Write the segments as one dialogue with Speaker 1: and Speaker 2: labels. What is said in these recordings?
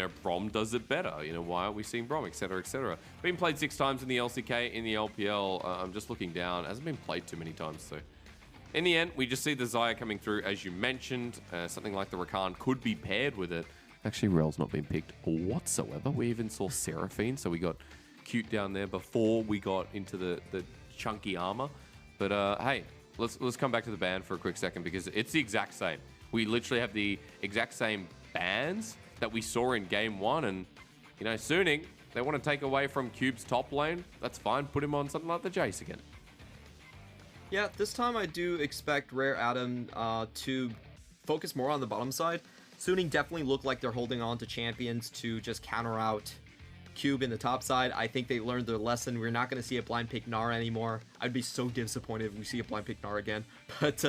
Speaker 1: know, Brom does it better. You know, why aren't we seeing Brom, etc., etc. Been played 6 times in the LCK, in the LPL. I'm just looking down. Hasn't been played too many times, so. In the end, we just see the Xayah coming through, as you mentioned. Something like the Rakan could be paired with it. Actually, Rel's not been picked whatsoever. We even saw Seraphine, so we got cute down there before we got into the chunky armor. But hey, let's come back to the band for a quick second, because it's the exact same. We literally have the exact same bands that we saw in game 1, and you know, Suning, they want to take away from Cube's top lane. That's fine. Put him on something like the Jayce again.
Speaker 2: Yeah, this time I do expect Rare Adam to focus more on the bottom side. Suning definitely look like they're holding on to champions to just counter out Cube in the top side. I think they learned their lesson. We're not going to see a blind pick Gnar anymore. I'd be so disappointed if we see a blind pick Gnar again. But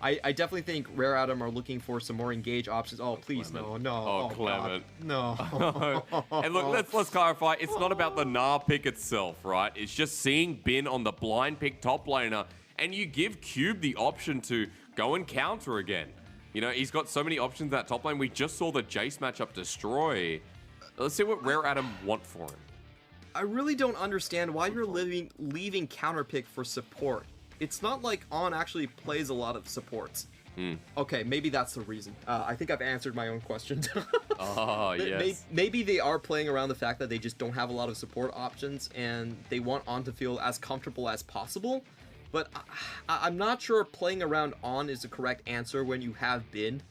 Speaker 2: I definitely think Rare Adam are looking for some more engage options. Oh, please,
Speaker 1: Clement.
Speaker 2: no.
Speaker 1: Oh, Clement.
Speaker 2: God, no.
Speaker 1: And look, let's clarify. It's not about the Gnar pick itself, right? It's just seeing Bin on the blind pick top laner, and you give Cube the option to go and counter again. You know, he's got so many options in that top lane. We just saw the Jayce matchup destroy. Let's see what Rare Adam want for him.
Speaker 2: I really don't understand why you're leaving counter pick for support. It's not like On actually plays a lot of supports. Okay, maybe that's the reason. I think I've answered my own question.
Speaker 1: Oh, yes.
Speaker 2: Maybe they are playing around the fact that they just don't have a lot of support options, and they want On to feel as comfortable as possible. But I'm not sure playing around On is the correct answer when you have been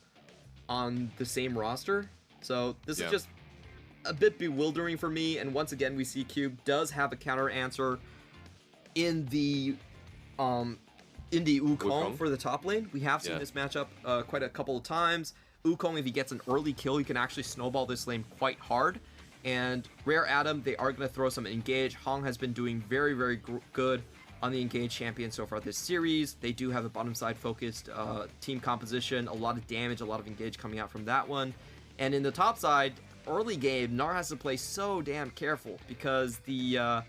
Speaker 2: on the same roster. So this is just a bit bewildering for me. And once again, we see Cube does have a counter answer in the Wukong for the top lane. We have seen this matchup quite a couple of times. Wukong, if he gets an early kill, he can actually snowball this lane quite hard. And Rare Adam, they are going to throw some engage. Hong has been doing very, very good on the engage champion so far this series. They do have a bottom side focused team composition, a lot of damage, a lot of engage coming out from that one. And in the top side, early game, Gnar has to play so damn careful, because the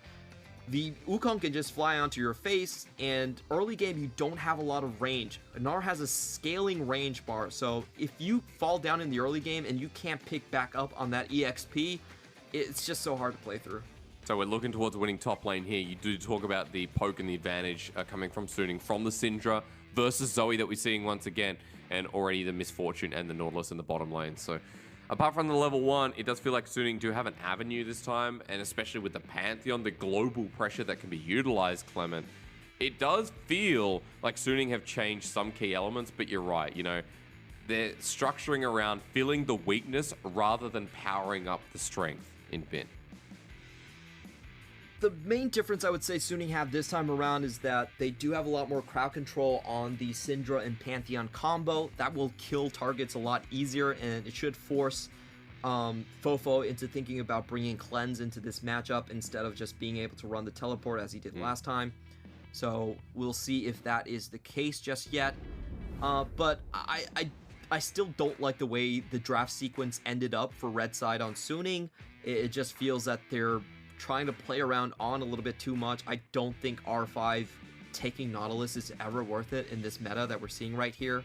Speaker 2: Wukong can just fly onto your face, and early game you don't have a lot of range. Gnar has a scaling range bar, so if you fall down in the early game and you can't pick back up on that EXP, it's just so hard to play through.
Speaker 1: So we're looking towards winning top lane here. You do talk about the poke and the advantage coming from Suning from the Syndra versus Zoe that we're seeing once again, and already the Misfortune and the Nautilus in the bottom lane. So apart from the level 1, it does feel like Suning do have an avenue this time, and especially with the Pantheon, the global pressure that can be utilized, Clement. It does feel like Suning have changed some key elements, but you're right, you know, they're structuring around filling the weakness rather than powering up the strength in Bin.
Speaker 2: The main difference I would say Suning have this time around is that they do have a lot more crowd control on the Syndra and Pantheon combo. That will kill targets a lot easier, and it should force FoFo into thinking about bringing Cleanse into this matchup instead of just being able to run the teleport as he did last time. So we'll see if that is the case just yet. But I still don't like the way the draft sequence ended up for red side on Suning. It just feels that they're trying to play around On a little bit too much. I don't think R5 taking Nautilus is ever worth it in this meta that we're seeing right here.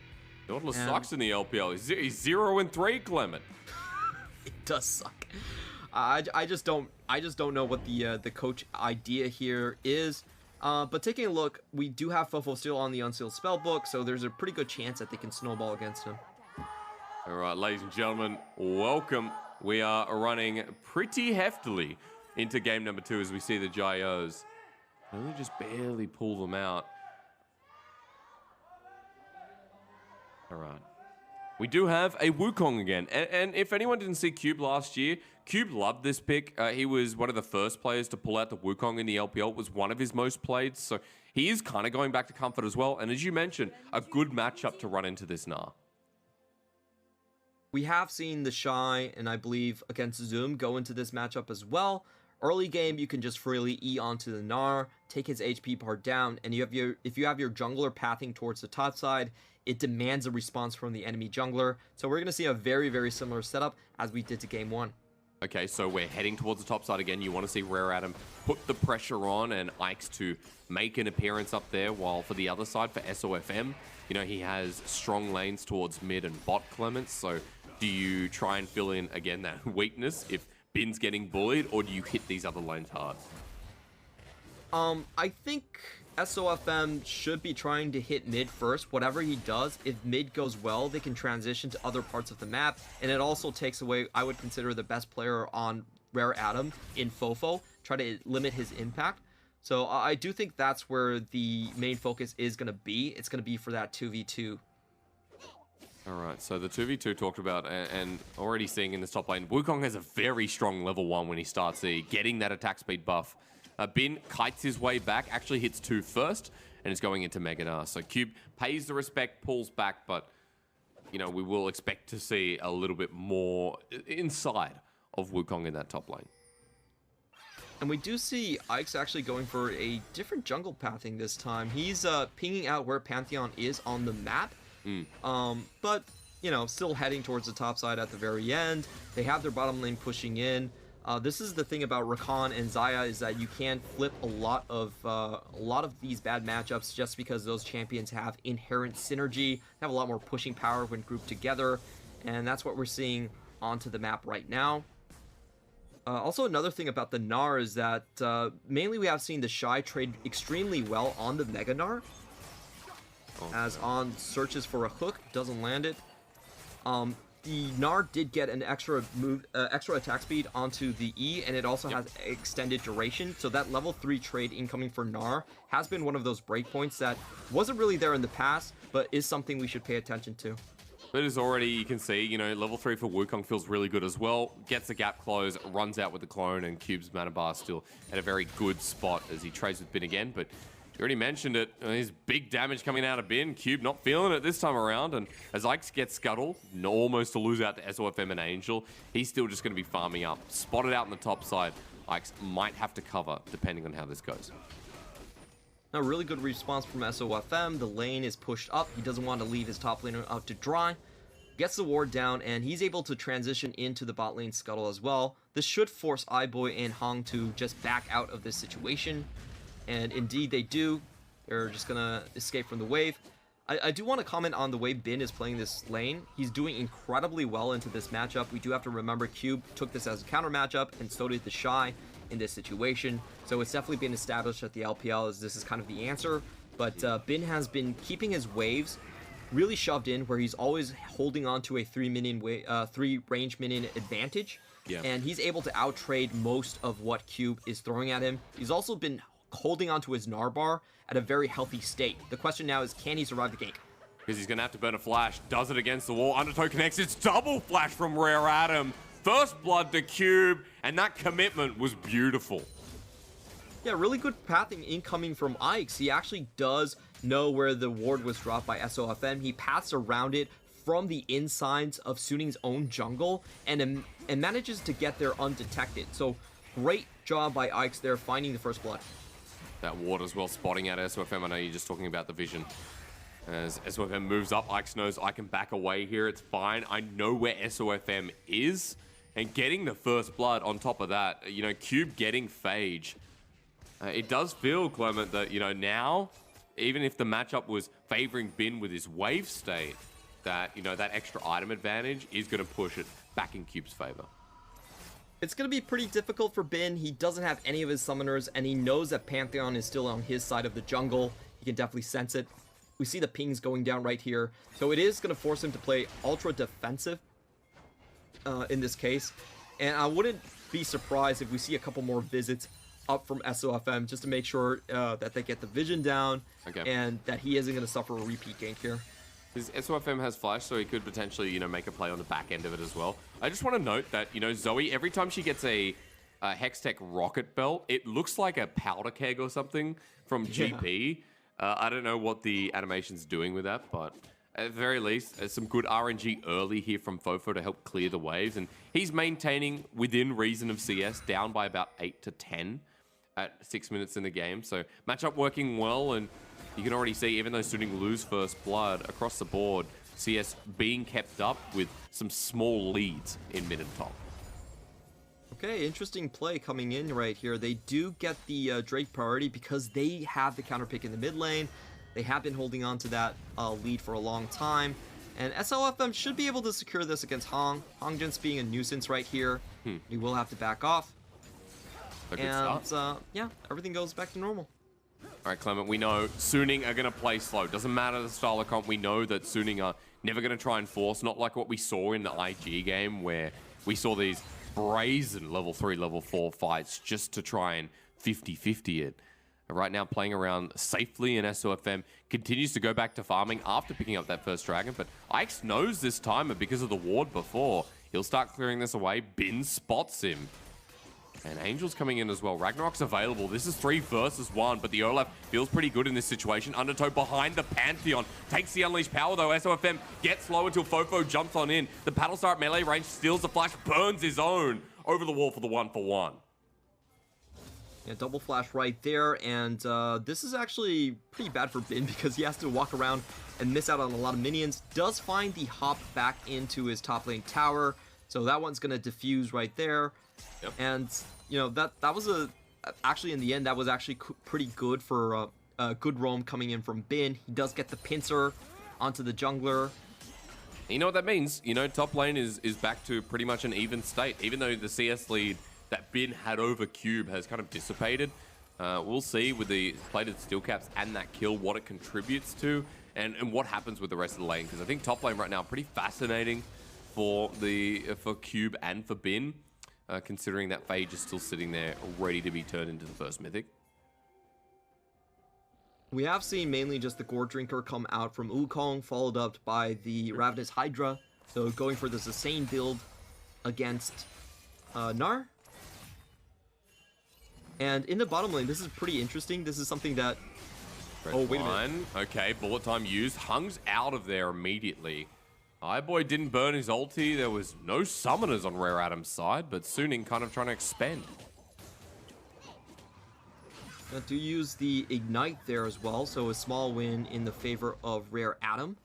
Speaker 1: Nautilus sucks in the LPL. He's 0-3, Clement.
Speaker 2: It does suck. I just don't know what the coach idea here is. But taking a look, we do have FoFo still on the unsealed spellbook, so there's a pretty good chance that they can snowball against him.
Speaker 1: All right, ladies and gentlemen, welcome. We are running pretty heftily into game number 2 as we see the Jayahs only just barely pull them out. All right. We do have a Wukong again. And if anyone didn't see Cube last year, Cube loved this pick. He was one of the first players to pull out the Wukong in the LPL. It was one of his most played. So he is kind of going back to comfort as well. And as you mentioned, a good matchup to run into this Gnar.
Speaker 2: We have seen the Shy, and I believe against Zoom, go into this matchup as well. Early game, you can just freely E onto the Gnar, take his HP bar down, and if you have your jungler pathing towards the top side, it demands a response from the enemy jungler. So we're going to see a very, very similar setup as we did to game 1.
Speaker 1: Okay, so we're heading towards the top side again. You want to see Rare Adam put the pressure on and Ike's to make an appearance up there, while for the other side, for SofM, you know, he has strong lanes towards mid and bot Clement, so Do you try and fill in, again, that weakness if Bin's getting bullied, or do you hit these other lanes hard?
Speaker 2: I think SofM should be trying to hit mid first. Whatever he does, if mid goes well, they can transition to other parts of the map, and it also takes away, I would consider, the best player on Rare Adam in FoFo, try to limit his impact. So I do think that's where the main focus is going to be. It's going to be for that 2v2.
Speaker 1: All right, so the 2v2 talked about, and already seeing in this top lane, Wukong has a very strong level 1 when he starts getting that attack speed buff. Bin kites his way back, actually hits 2 first, and is going into Gnar. So Cube pays the respect, pulls back, but, you know, we will expect to see a little bit more inside of Wukong in that top lane.
Speaker 2: And we do see Ike's actually going for a different jungle pathing this time. He's pinging out where Pantheon is on the map. But, you know, still heading towards the top side at the very end. They have their bottom lane pushing in. This is the thing about Rakan and Xayah, is that you can flip a lot of these bad matchups just because those champions have inherent synergy, have a lot more pushing power when grouped together, and that's what we're seeing onto the map right now. Also, another thing about the Gnar is that mainly we have seen the Shy trade extremely well on the Gnar. As on searches for a hook, doesn't land it. The Gnar did get an extra attack speed onto the E, and it also has extended duration. So that level 3 trade incoming for Gnar has been one of those breakpoints that wasn't really there in the past, but is something we should pay attention to.
Speaker 1: But is already, you can see, you know, level 3 for Wukong feels really good as well. Gets the gap close, runs out with the clone, and Cube's mana bar still at a very good spot as he trades with Bin again. But you already mentioned it, his big damage coming out of Bin. Cube not feeling it this time around, and as Ike's gets scuttled, almost to lose out to SofM and Angel, he's still just going to be farming up. Spotted out on the top side, Ike's might have to cover, depending on how this goes.
Speaker 2: A really good response from SofM. The lane is pushed up. He doesn't want to leave his top laner out to dry. Gets the ward down, and he's able to transition into the bot lane scuttle as well. This should force iBoy and Hong to just back out of this situation. And indeed they do. They're just going to escape from the wave. I do want to comment on the way Bin is playing this lane. He's doing incredibly well into this matchup. We do have to remember Cube took this as a counter matchup, and so did the Shy in this situation. So it's definitely been established at the LPL as this is kind of the answer. But Bin has been keeping his waves really shoved in, where he's always holding on to a 3 range minion advantage.
Speaker 1: Yeah.
Speaker 2: And he's able to outtrade most of what Cube is throwing at him. He's also been holding onto his Gnar bar at a very healthy state. The question now is, can he survive the gank?
Speaker 1: Because he's going to have to burn a flash. Does it against the wall. Undertow connects. It's double flash from Rare Adam. First blood to Cube, and that commitment was beautiful.
Speaker 2: Yeah, really good pathing incoming from Ike's. He actually does know where the ward was dropped by SofM. He paths around it from the insides of Suning's own jungle and manages to get there undetected. So great job by Ike's there, finding the first blood.
Speaker 1: That ward as well, spotting out SofM. I know you're just talking about the vision. As SofM moves up, Ike's knows I can back away here. It's fine. I know where SofM is. And getting the first blood on top of that, you know, Cube getting Phage. It does feel, Clement, that, you know, now, even if the matchup was favoring Bin with his wave state, that, you know, that extra item advantage is going to push it back in Cube's favor.
Speaker 2: It's going to be pretty difficult for Bin. He doesn't have any of his summoners, and he knows that Pantheon is still on his side of the jungle. He can definitely sense it. We see the pings going down right here. So it is going to force him to play ultra defensive in this case. And I wouldn't be surprised if we see a couple more visits up from SofM just to make sure that they get the vision down and that he isn't going to suffer a repeat gank here.
Speaker 1: His SofM has flash, so he could potentially, you know, make a play on the back end of it as well. I just want to note that, you know, Zoe, every time she gets a Hextech rocket belt, it looks like a powder keg or something from GP. I don't know what the animation's doing with that, but at the very least, there's some good RNG early here from FoFo to help clear the waves, and he's maintaining within reason of CS, down by about 8 to 10 at 6 minutes in the game. So matchup working well, and you can already see, even though Suning lose first blood across the board, CS being kept up with some small leads in mid and top.
Speaker 2: Okay, interesting play coming in right here. They do get the Drake priority because they have the counter pick in the mid lane. They have been holding on to that lead for a long time. And SofM should be able to secure this against Hong. Hong just being a nuisance right here. He will have to back off. And yeah, everything goes back to normal.
Speaker 1: All right, Clement, we know Suning are going to play slow. Doesn't matter the style of comp. We know that Suning are never going to try and force, not like what we saw in the IG game where we saw these brazen level 3, level 4 fights just to try and 50-50 it. Right now, playing around safely, and SofM continues to go back to farming after picking up that first dragon. But Ix knows this timer because of the ward before. He'll start clearing this away. Bin spots him. And Angel's coming in as well. Ragnarok's available. This is 3 versus 1, but the Olaf feels pretty good in this situation. Undertow behind the Pantheon. Takes the Unleashed Power, though. SofM gets low until FoFo jumps on in. The Battlestar at melee range steals the flash, burns his own over the wall for the 1-for-1.
Speaker 2: Yeah, double flash right there, and this is actually pretty bad for Bin because he has to walk around and miss out on a lot of minions. Does find the hop back into his top lane tower, so that one's gonna diffuse right there. Yep. And you know that was actually in the end that was actually pretty good for a good roam coming in from Bin. He does get the pincer onto the jungler.
Speaker 1: You know what that means? You know, top lane is back to pretty much an even state, even though the CS lead that Bin had over Cube has kind of dissipated. We'll see with the plated steel caps and that kill what it contributes to and what happens with the rest of the lane, because I think top lane right now pretty fascinating for Cube and for Bin, considering that Phage is still sitting there ready to be turned into the first mythic.
Speaker 2: We have seen mainly just the Gore Drinker come out from Wukong, followed up by the Ravenous Hydra, so going for the sustain build against Gnar. And in the bottom lane, this is pretty interesting. This is something that... Oh, wait a minute.
Speaker 1: Okay, bullet time used. Hung's out of there immediately. iBoy didn't burn his ulti. There was no summoners on Rare Adam's side, but Suning kind of trying to expend.
Speaker 2: Now, do use the Ignite there as well, so a small win in the favor of Rare Adam.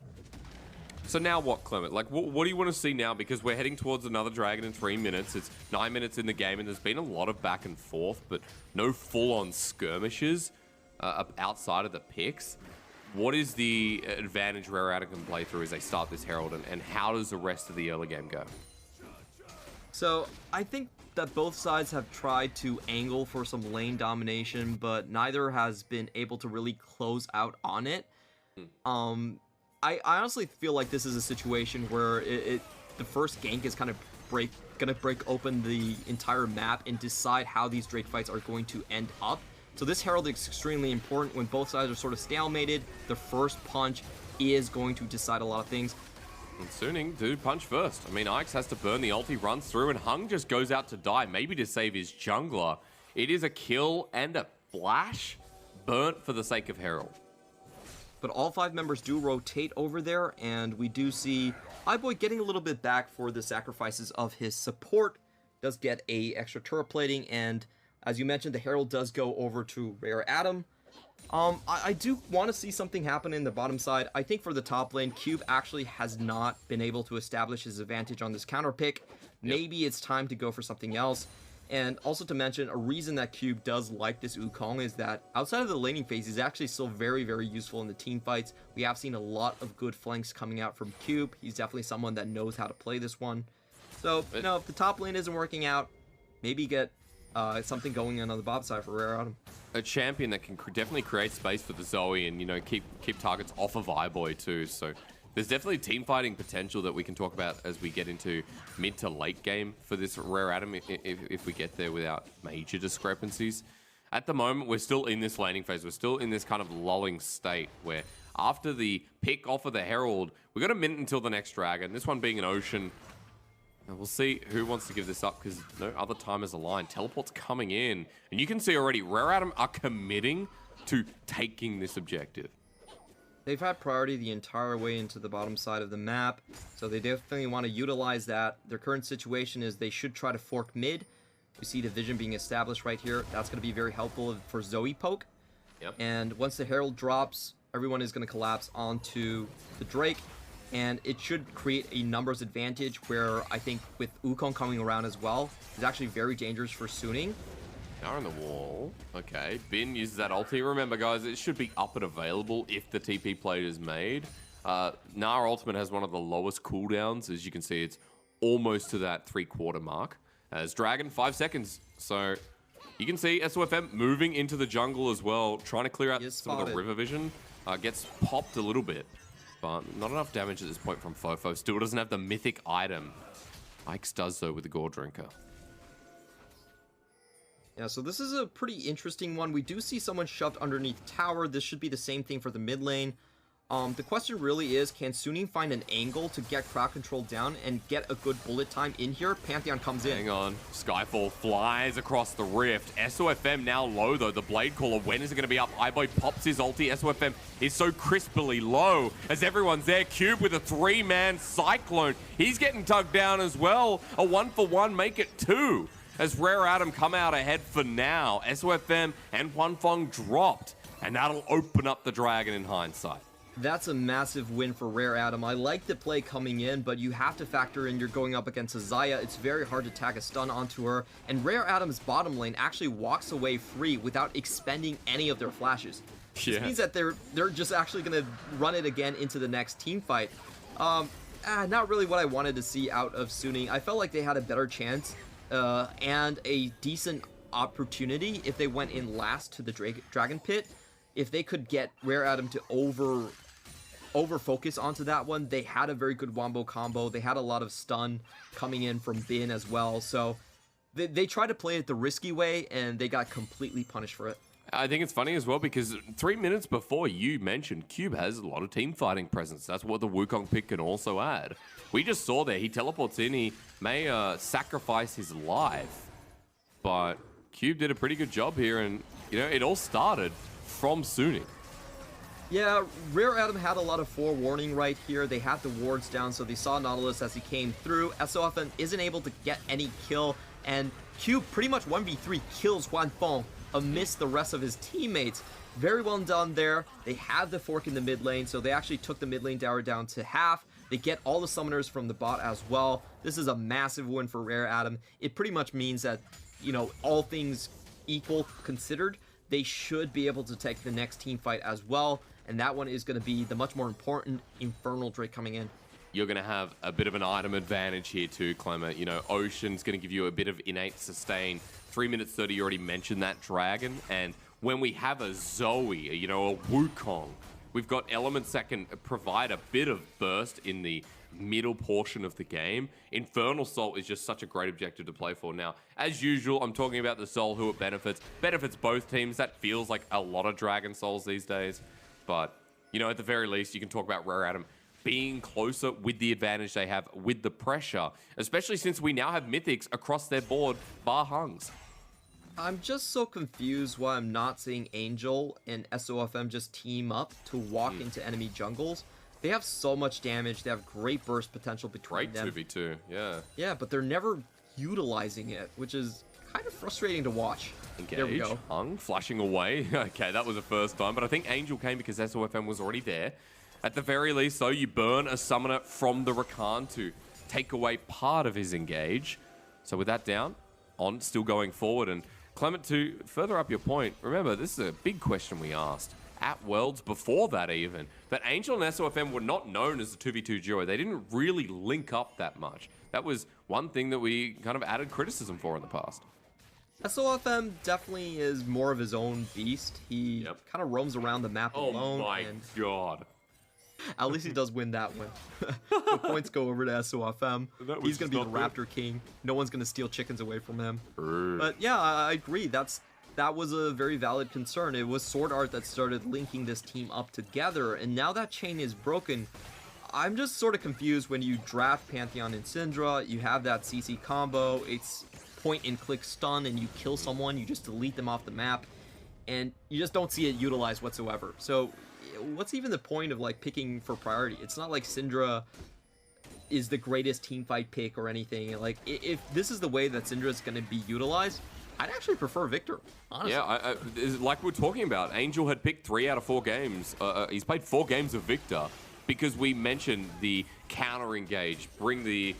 Speaker 1: So now what, Clement? Like, what do you want to see now? Because we're heading towards another dragon in 3 minutes. It's 9 minutes in the game, and there's been a lot of back and forth, but no full-on skirmishes outside of the picks. What is the advantage Rare Adam can play through as they start this Herald, and how does the rest of the early game go?
Speaker 2: So, I think that both sides have tried to angle for some lane domination, but neither has been able to really close out on it. I honestly feel like this is a situation where the first gank is kind of gonna break open the entire map and decide how these Drake fights are going to end up. So this Herald is extremely important when both sides are sort of stalemated. The first punch is going to decide a lot of things.
Speaker 1: And Suning do punch first. I mean, Ix has to burn the ulti, runs through, and Hung just goes out to die, maybe to save his jungler. It is a kill and a flash burnt for the sake of Herald.
Speaker 2: But all 5 members do rotate over there, and we do see iBoy getting a little bit back for the sacrifices of his support. Does get a extra turret plating, and as you mentioned, the Herald does go over to Rare Adam. I do want to see something happen in the bottom side. I think for the top lane, Cube actually has not been able to establish his advantage on this counter pick. Maybe it's time to go for something else. And also to mention, a reason that Cube does like this Wukong is that outside of the laning phase, he's actually still very, very useful in the team fights. We have seen a lot of good flanks coming out from Cube. He's definitely someone that knows how to play this one. So, you know, if the top lane isn't working out, maybe get something going on the bottom side for Rare Adam.
Speaker 1: A champion that can definitely create space for the Zoe and, you know, keep targets off of iBoy too. So there's definitely team fighting potential that we can talk about as we get into mid to late game for this Rare Adam if we get there without major discrepancies. At the moment, we're still in this laning phase. We're still in this kind of lulling state where after the pick off of the Herald, we got a minute until the next dragon. This one being an Ocean. And we'll see who wants to give this up because no other time is aligned. Teleport's coming in. And you can see already, Rare Adam are committing to taking this objective.
Speaker 2: They've had priority the entire way into the bottom side of the map, so they definitely want to utilize that. Their current situation is they should try to fork mid. We see the vision being established right here. That's going to be very helpful for Zoe poke.
Speaker 1: Yep.
Speaker 2: And once the Herald drops, everyone is going to collapse onto the Drake. And it should create a numbers advantage where I think with Wukong coming around as well, it's actually very dangerous for Suning.
Speaker 1: Gnar on the wall. Okay, Bin uses that ulti. Remember, guys, it should be up and available if the TP plate is made. Gnar ultimate has one of the lowest cooldowns. As you can see, it's almost to that 3/4 mark. As Dragon, 5 seconds. So you can see SofM moving into the jungle as well, trying to clear out some of the river vision. Gets popped a little bit, but not enough damage at this point from FoFo. Still doesn't have the mythic item. Ike's does, though, with the Gore Drinker.
Speaker 2: Yeah, so this is a pretty interesting one. We do see someone shoved underneath tower. This should be the same thing for the mid lane. The question really is, can Suning find an angle to get crowd control down and get a good bullet time in here? Pantheon comes in.
Speaker 1: Hang on. Skyfall flies across the rift. SofM now low, though. The Blade Caller, when is it going to be up? iBoy pops his ulti. SofM is so crisply low as everyone's there. Cube with a 3-man Cyclone. He's getting tugged down as well. A 1-for-1, make it 2. As Rare Adam come out ahead for now. SofM and Huanfeng dropped. And that'll open up the Dragon in hindsight.
Speaker 2: That's a massive win for Rare Adam. I like the play coming in, but you have to factor in you're going up against a Xayah. It's very hard to tag a stun onto her. And Rare Adam's bottom lane actually walks away free without expending any of their flashes.
Speaker 1: Yeah.
Speaker 2: This means that they're just actually going to run it again into the next team fight. Not really what I wanted to see out of Suning. I felt like they had a better chance and a decent opportunity if they went in last to the Dragon Pit. If they could get Rare Adam to over focus onto that one, they had a very good wombo combo. They had a lot of stun coming in from Bin as well. So they tried to play it the risky way, and they got completely punished for it.
Speaker 1: I think it's funny as well because 3 minutes before you mentioned Cube has a lot of team fighting presence. That's what the Wukong pick can also add. We just saw there, he teleports in, he may sacrifice his life, but Cube did a pretty good job here, and you know, it all started from Suning.
Speaker 2: Yeah, Rare Adam had a lot of forewarning right here. They had the wards down, so they saw Nautilus as he came through. SofM isn't able to get any kill, and Cube pretty much 1v3 kills Huanfeng amidst the rest of his teammates. Very well done there. They have the fork in the mid lane, so they actually took the mid lane tower down to half. They get all the summoners from the bot as well. This is a massive win for Rare Adam. It pretty much means that, you know, all things equal considered, they should be able to take the next team fight as well. And that one is going to be the much more important Infernal Drake coming in.
Speaker 1: You're going to have a bit of an item advantage here too, Clement. You know, Ocean's going to give you a bit of innate sustain. 3 minutes 30, you already mentioned that Dragon. And when we have a Zoe, you know, a Wukong, we've got elements that can provide a bit of burst in the middle portion of the game. Infernal Soul is just such a great objective to play for. Now, as usual, I'm talking about the Soul, who it benefits. Benefits both teams. That feels like a lot of Dragon Souls these days. But, you know, at the very least, you can talk about Rare Adam being closer with the advantage they have with the pressure, especially since we now have Mythics across their board, bar Hungs.
Speaker 2: I'm just so confused why I'm not seeing Angel and SofM just team up to walk into enemy jungles. They have so much damage. They have great burst potential between them.
Speaker 1: Great 2v2, yeah.
Speaker 2: Yeah, but they're never utilizing it, which is kind of frustrating to watch.
Speaker 1: Engage.
Speaker 2: There we go.
Speaker 1: Hung, flashing away. Okay, that was the first time, but I think Angel came because SofM was already there. At the very least, though, you burn a summoner from the Rakan to take away part of his engage. So with that down, On still going forward. And Clement, to further up your point, remember, this is a big question we asked at Worlds before that even, that Angel and SofM were not known as a 2v2 duo. They didn't really link up that much. That was one thing that we kind of added criticism for in the past.
Speaker 2: SofM definitely is more of his own beast. He kind of roams around the map alone.
Speaker 1: Oh my god.
Speaker 2: At least he does win that one. The points go over to SofM. He's going to be the Raptor King. No one's going to steal chickens away from him. But yeah, I agree. That was a very valid concern. It was Sword Art that started linking this team up together, and now that chain is broken. I'm just sort of confused when you draft Pantheon and Syndra, you have that CC combo, it's point and click stun, and you kill someone, you just delete them off the map, and you just don't see it utilized whatsoever. So what's even the point of like picking for priority? It's not like Syndra is the greatest teamfight pick or anything. Like, if this is the way that Syndra is going to be utilized, I'd actually prefer Victor, honestly.
Speaker 1: Yeah, like we were talking about, Angel had picked 3 out of 4 games. He's played 4 games of Victor because we mentioned the counter engage, bring the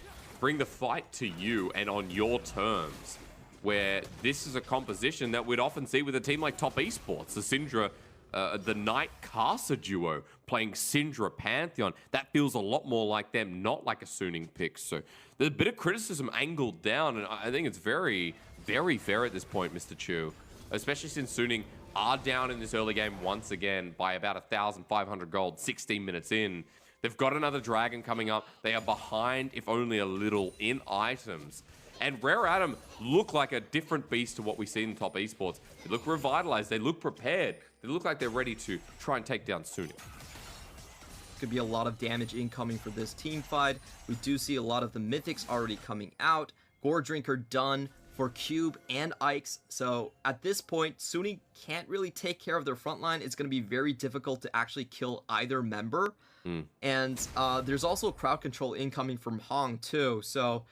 Speaker 1: fight to you and on your terms, where this is a composition that we'd often see with a team like Top Esports. The Syndra the Knight Caster duo playing Syndra Pantheon. That feels a lot more like them, not like a Suning pick. So there's a bit of criticism angled down, and I think it's very, very fair at this point, Mr. Chu. Especially since Suning are down in this early game once again by about 1,500 gold, 16 minutes in. They've got another dragon coming up. They are behind, if only a little, in items. And Rare Atom look like a different beast to what we see in top esports. They look revitalized. They look prepared. They look like they're ready to try and take down Suning.
Speaker 2: Could be a lot of damage incoming for this team fight. We do see a lot of the mythics already coming out. Gore Drinker done for Cube and Ike's. So at this point, Suning can't really take care of their front line. It's going to be very difficult to actually kill either member. And there's also crowd control incoming from Hong too. So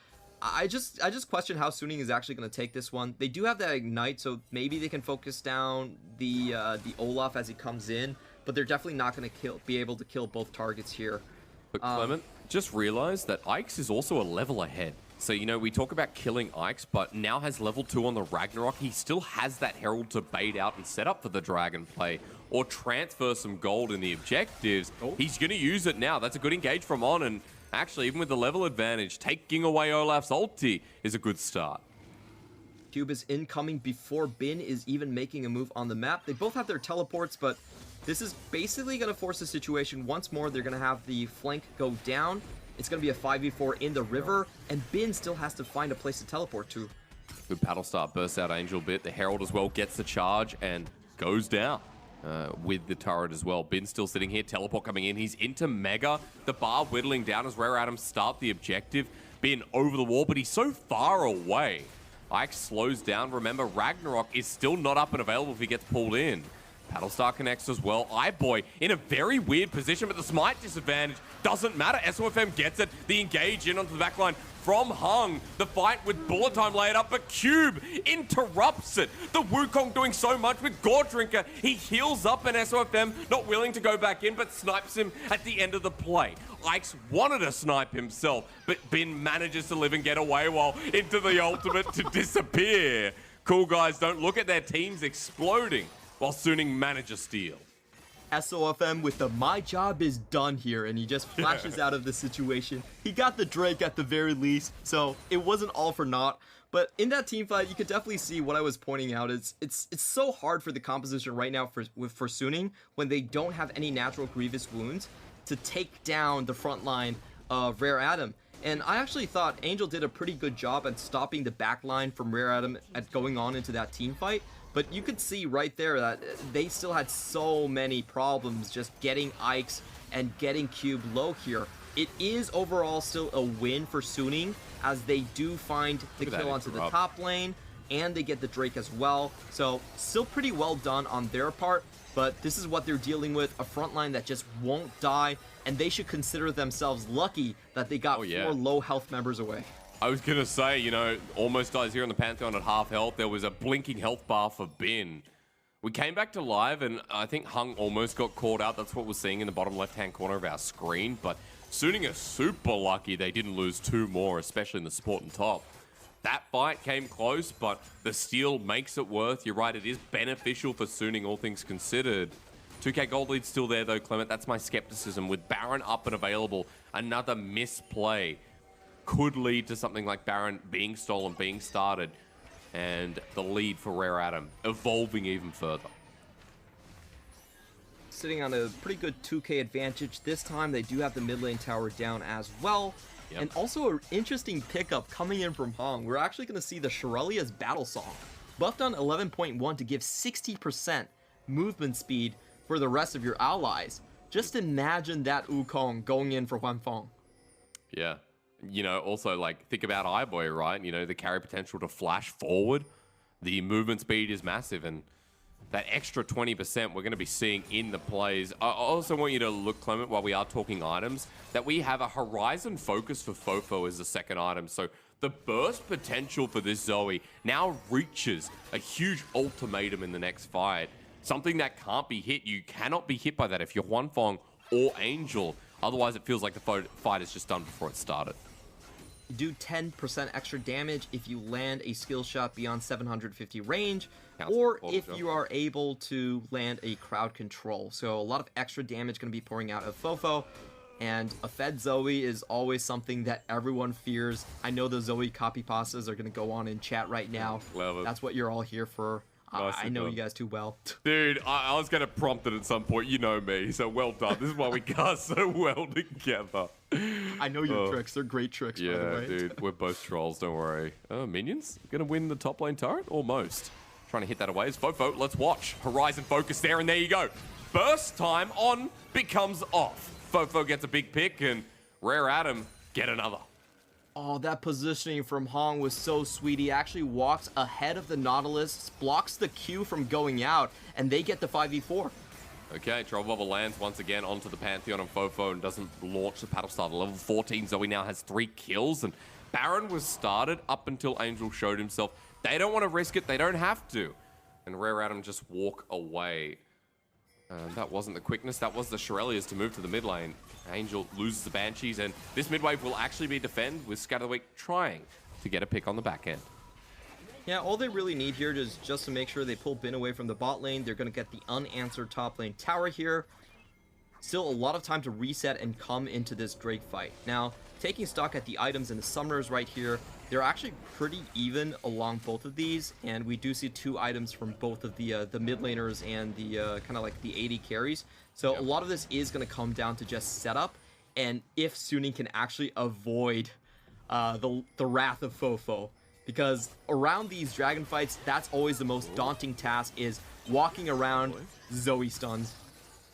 Speaker 2: I just question how Suning is actually going to take this one. They do have that Ignite, so maybe they can focus down the Olaf as he comes in. But they're definitely not going to be able to kill both targets here.
Speaker 1: But Clement, just realized that Ike's is also a level ahead. So, you know, we talk about killing Ike's, but now has level 2 on the Ragnarok. He still has that Herald to bait out and set up for the Dragon play or transfer some gold in the objectives. He's going to use it now. That's a good engage from On, and actually, even with the level advantage, taking away Olaf's ulti is a good start.
Speaker 2: Cube is incoming before Bin is even making a move on the map. They both have their teleports, but this is basically going to force a situation once more. They're going to have the flank go down. It's going to be a 5v4 in the river, and Bin still has to find a place to teleport to.
Speaker 1: Good paddle start, bursts out Angel bit. The Herald as well gets the charge and goes down with the turret as well. Bin still sitting here, teleport coming in. He's into Mega. The bar whittling down as Rare Atom start the objective. Bin over the wall, but he's so far away. Ike slows down. Remember, Ragnarok is still not up and available if he gets pulled in. Battlestar connects as well. iBoy in a very weird position, but the smite disadvantage doesn't matter. SofM gets it. The engage in onto the backline from Hung. The fight with bullet time laid up, but Cube interrupts it. The Wukong doing so much with Gore Drinker. He heals up, and SofM not willing to go back in, but snipes him at the end of the play. Ike's wanted to snipe himself, but Bin manages to live and get away while into the ultimate to disappear. Cool guys don't look at their teams exploding while Suning manages steal.
Speaker 2: SofM with the "my job is done" here, and he just flashes out of the situation. He got the Drake at the very least, so it wasn't all for naught. But in that team fight, you could definitely see what I was pointing out. It's so hard for the composition right now for Suning when they don't have any natural grievous wounds to take down the front line of Rare Atom. And I actually thought Angel did a pretty good job at stopping the back line from Rare Atom at going on into that team fight. But you could see right there that they still had so many problems just getting Ike's and getting Cube low here. It is overall still a win for Suning as they do find the kill onto the top lane and they get the Drake as well. So still pretty well done on their part, but this is what they're dealing with, a front line that just won't die, and they should consider themselves lucky that they got 4 low health members away.
Speaker 1: I was going to say, you know, almost dies here on the Pantheon at half health. There was a blinking health bar for Bin. We came back to live, and I think Hung almost got caught out. That's what we're seeing in the bottom left-hand corner of our screen. But Suning are super lucky they didn't lose 2 more, especially in the support and top. That fight came close, but the steal makes it worth. You're right, it is beneficial for Suning, all things considered. 2k gold lead's still there, though, Clement. That's my skepticism. With Baron up and available, another misplay could lead to something like Baron being stolen, being started, and the lead for Rare Atom evolving even further.
Speaker 2: Sitting on a pretty good 2k advantage. This time they do have the mid lane tower down as well. Yep. And also an interesting pickup coming in from Hong. We're actually going to see the Shirelia's Battle Song buffed on 11.1 to give 60% movement speed for the rest of your allies. Just imagine that Wukong going in for Huanfeng.
Speaker 1: Yeah. You know, also, like, think about iBoy, right? You know, the carry potential to flash forward. The movement speed is massive, and that extra 20% we're going to be seeing in the plays. I also want you to look, Clement, while we are talking items, that we have a Horizon focus for FoFo as the second item. So the burst potential for this Zoe now reaches a huge ultimatum in the next fight. Something that can't be hit. You cannot be hit by that if you're Huanfeng or Angel. Otherwise, it feels like the fight is just done before it started.
Speaker 2: do 10% extra damage if you land a skill shot beyond 750 range, or if you are able to land a crowd control. So a lot of extra damage going to be pouring out of FoFo, and a fed Zoe is always something that everyone fears. I know the Zoe copy pastas are going to go on in chat right now.
Speaker 1: Love it.
Speaker 2: That's what you're all here for. I know you guys too well.
Speaker 1: Dude, I was going to prompt it at some point. You know me, so well done. This is why we cast so well together.
Speaker 2: I know your tricks. They're great tricks, by the way.
Speaker 1: Yeah, dude. We're both trolls, don't worry. Minions? Going to win the top lane turret? Almost. Trying to hit that away is FoFo. Let's watch. Horizon focus there, and there you go. Burst time on becomes off. FoFo gets a big pick, and Rare Adam get another.
Speaker 2: Oh, that positioning from Hong was so sweet. He actually walks ahead of the Nautilus, blocks the Q from going out, and they get the 5v4.
Speaker 1: Okay, Trouble Bubble lands once again onto the Pantheon on FoFo and doesn't launch the paddle start. Level 14, Zoe now has 3 kills, and Baron was started up until Angel showed himself. They don't want to risk it. They don't have to. And Rare Adam just walk away. That wasn't the quickness. That was the Shirelias to move to the mid lane. Angel loses the Banshees, and this mid wave will actually be defend with Scatter the Weak trying to get a pick on the back end.
Speaker 2: Yeah, all they really need here is just to make sure they pull Bin away from the bot lane. They're going to get the unanswered top lane tower here. Still a lot of time to reset and come into this Drake fight. Now, taking stock at the items and the summoners right here, they're actually pretty even along both of these, and we do see 2 items from both of the mid laners and the kind of like the AD carries. So a lot of this is going to come down to just setup, and if Suning can actually avoid the wrath of FoFo. Because around these dragon fights, that's always the most daunting task, is walking around Zoe stuns.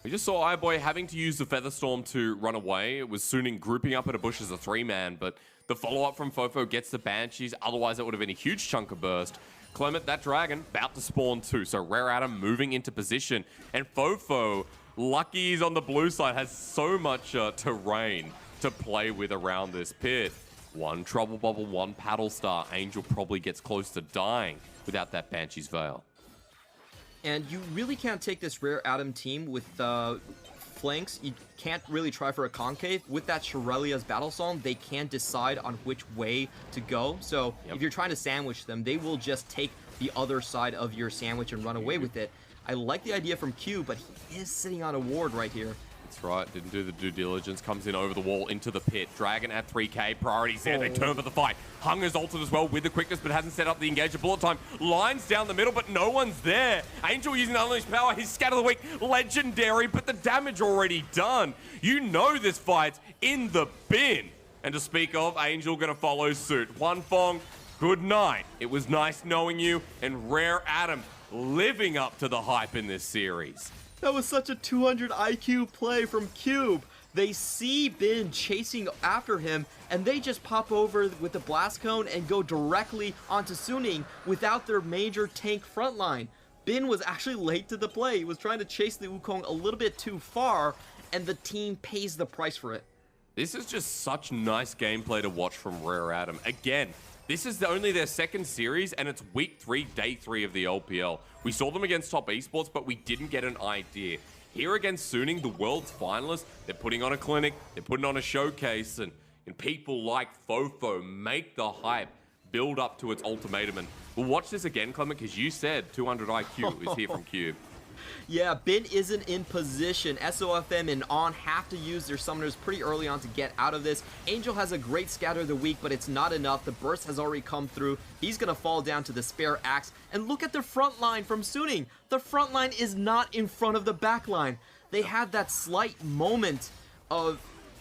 Speaker 1: We just saw iBoy having to use the Featherstorm to run away. It was Suning grouping up in a bush as a 3-man, but the follow-up from FoFo gets the Banshees. Otherwise, it would have been a huge chunk of burst. Clement, that dragon, about to spawn too. So Rare Adam moving into position. And FoFo, lucky he's on the blue side, has so much terrain to play with around this pit. 1 Trouble Bubble, 1 Paddle Star. Angel probably gets close to dying without that Banshee's Veil.
Speaker 2: And you really can't take this Rare Adam team with flanks. You can't really try for a concave. With that Shirelia's Battle Song, they can't decide on which way to go. So if you're trying to sandwich them, they will just take the other side of your sandwich and run away with it. I like the idea from Q, but he is sitting on a ward right here.
Speaker 1: That's right, didn't do the due diligence, comes in over the wall into the pit. Dragon at 3k, priorities there, they turn for the fight. Hung is ulted as well with the quickness, but hasn't set up the engage. Bullet time lines down the middle, but no one's there. Angel using the unleashed power, his Scatter the Weak, legendary, but the damage already done. You know this fight's in the bin. And to speak of, Angel gonna follow suit. Huanfeng, good night. It was nice knowing you, and Rare Adam living up to the hype in this series.
Speaker 2: That was such a 200 IQ play from Cube. They see Bin chasing after him, and they just pop over with the blast cone and go directly onto Suning without their major tank frontline. Bin was actually late to the play. He was trying to chase the Wukong a little bit too far, and the team pays the price for it.
Speaker 1: This is just such nice gameplay to watch from Rare Adam. Again, this is only their 2nd series, and it's week 3, day 3 of the LPL. We saw them against top esports, but we didn't get an idea. Here against Suning, the world's finalists, they're putting on a clinic, they're putting on a showcase, and people like FoFo make the hype build up to its ultimatum. And we'll watch this again, Clement, because you said 200 IQ is here from Cube.
Speaker 2: Yeah, Bin isn't in position. SofM and On have to use their summoners pretty early on to get out of this. Angel has a great Scatter of the Weak, but it's not enough. The burst has already come through. He's going to fall down to the spare axe. And look at the front line from Suning. The front line is not in front of the back line. They had that slight moment of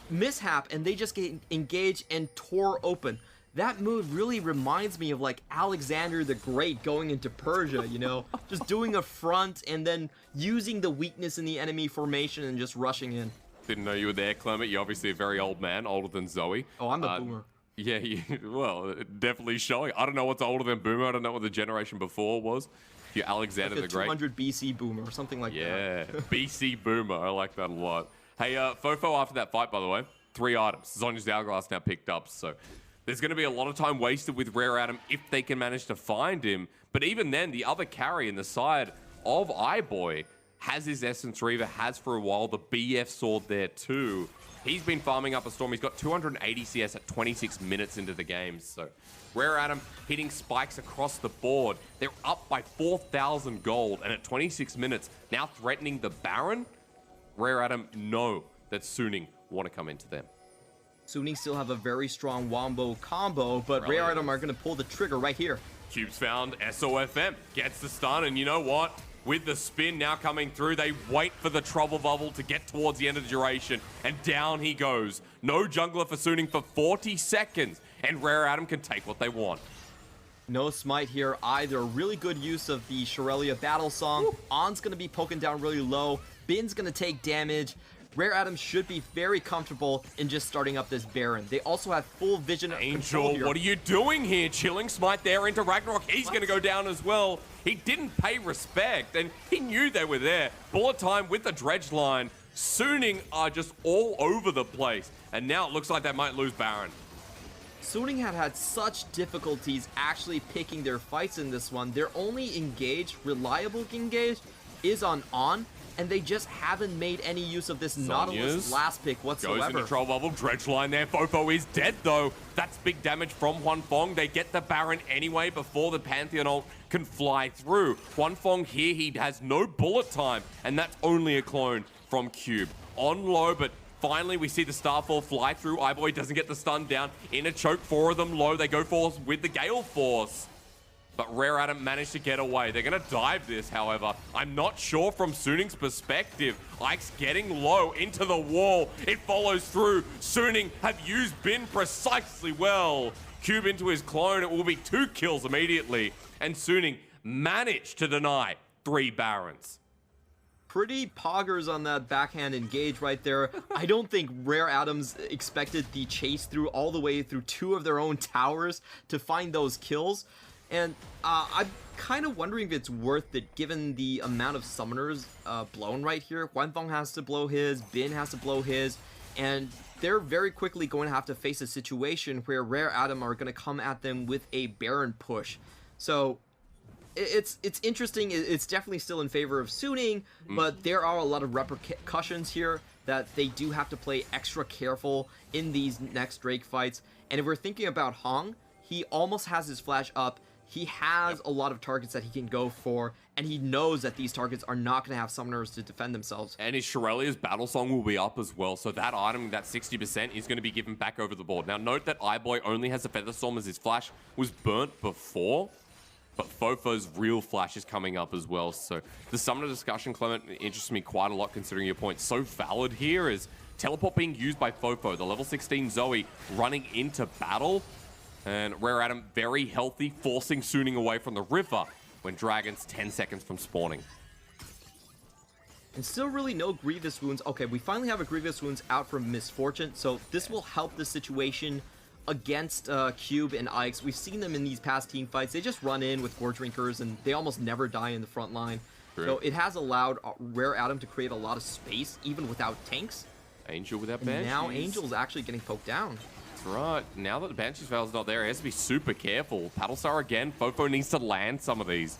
Speaker 2: mishap, and they just get engaged and tore open. That move really reminds me of like Alexander the Great going into Persia, you know, just doing a front and then using the weakness in the enemy formation and just rushing in.
Speaker 1: Didn't know you were there, Clement. You're obviously a very old man, older than Zoe.
Speaker 2: Oh, I'm the boomer.
Speaker 1: Yeah, well, definitely showing. I don't know what's older than boomer. I don't know what the generation before was. You're Alexander
Speaker 2: like
Speaker 1: the Great.
Speaker 2: 200 BC boomer or something like that.
Speaker 1: Yeah, BC boomer. I like that a lot. Hey, FoFo after that fight, by the way, 3 items. Zonya's Hourglass now picked up, so there's going to be a lot of time wasted with Rare Adam if they can manage to find him. But even then, the other carry in the side of iBoy has his Essence Reaver, has for a while the BF sword there too. He's been farming up a storm. He's got 280 CS at 26 minutes into the game. So Rare Adam hitting spikes across the board. They're up by 4,000 gold. And at 26 minutes, now threatening the Baron, Rare Adam know that Suning want to come into them.
Speaker 2: Suning still have a very strong wombo combo, but Rare Adam are going to pull the trigger right here.
Speaker 1: Cube's found SofM, gets the stun, and you know what? With the spin now coming through, they wait for the trouble bubble to get towards the end of the duration, and down he goes. No jungler for Suning for 40 seconds, and Rare Adam can take what they want.
Speaker 2: No smite here either. Really good use of the Shirellia battle song. Woo. On's going to be poking down really low. Bin's going to take damage. Rare Adam should be very comfortable in just starting up this Baron. They also have full vision of control here.
Speaker 1: What are you doing here? Chilling smite there into Ragnarok. He's going to go down as well. He didn't pay respect, and he knew they were there. Bullet time with the dredge line. Suning are just all over the place, and now it looks like they might lose Baron.
Speaker 2: Suning had such difficulties actually picking their fights in this one. Their only reliable engage, is on, and they just haven't made any use of this Nautilus last pick whatsoever.
Speaker 1: Goes into troll bubble, dredge line there. FoFo is dead though. That's big damage from Huanfeng. They get the Baron anyway before the Pantheon ult can fly through. Huanfeng here, he has no bullet time, and that's only a clone from Cube. On low, but finally we see the Starfall fly through. iBoy doesn't get the stun down. In a choke, 4 of them low. They go for with the Gale Force. But Rare Adam managed to get away. They're going to dive this, however. I'm not sure from Suning's perspective. Ike's getting low into the wall. It follows through. Suning have used Bin precisely well. Cube into his clone. It will be 2 kills immediately. And Suning managed to deny 3 Barons.
Speaker 2: Pretty poggers on that backhand engage right there. I don't think Rare Adams expected the chase through all the way through 2 of their own towers to find those kills. And I'm kind of wondering if it's worth it given the amount of summoners blown right here. Huanfeng has to blow his, Bin has to blow his, and they're very quickly going to have to face a situation where Rare Adam are going to come at them with a Baron push. So it's interesting. It's definitely still in favor of Suning, but there are a lot of repercussions here that they do have to play extra careful in these next Drake fights. And if we're thinking about Hong, he almost has his flash up. He has a lot of targets that he can go for, and he knows that these targets are not going to have summoners to defend themselves.
Speaker 1: And his Shirellia's battle song will be up as well, so that item, that 60%, is going to be given back over the board. Now, note that iBoy only has a Feather Storm as his flash was burnt before, but FoFo's real flash is coming up as well. So the summoner discussion, Clement, interests me quite a lot considering your point. So valid here is teleport being used by FoFo, the level 16 Zoe running into battle. And Rare Adam very healthy, forcing Suning away from the river when Dragon's 10 seconds from spawning.
Speaker 2: And still really no Grievous Wounds. Okay, we finally have a Grievous Wounds out from Misfortune, so this will help the situation against Cube and Ike's. We've seen them in these past team fights. They just run in with Gore Drinkers, and they almost never die in the front line. True. So it has allowed Rare Adam to create a lot of space, even without tanks.
Speaker 1: Angel without Banshees.
Speaker 2: Now Angel's actually getting poked down.
Speaker 1: Right, now that the Banshee's Veil's not there, he has to be super careful. Paddlestar again, FoFo needs to land some of these.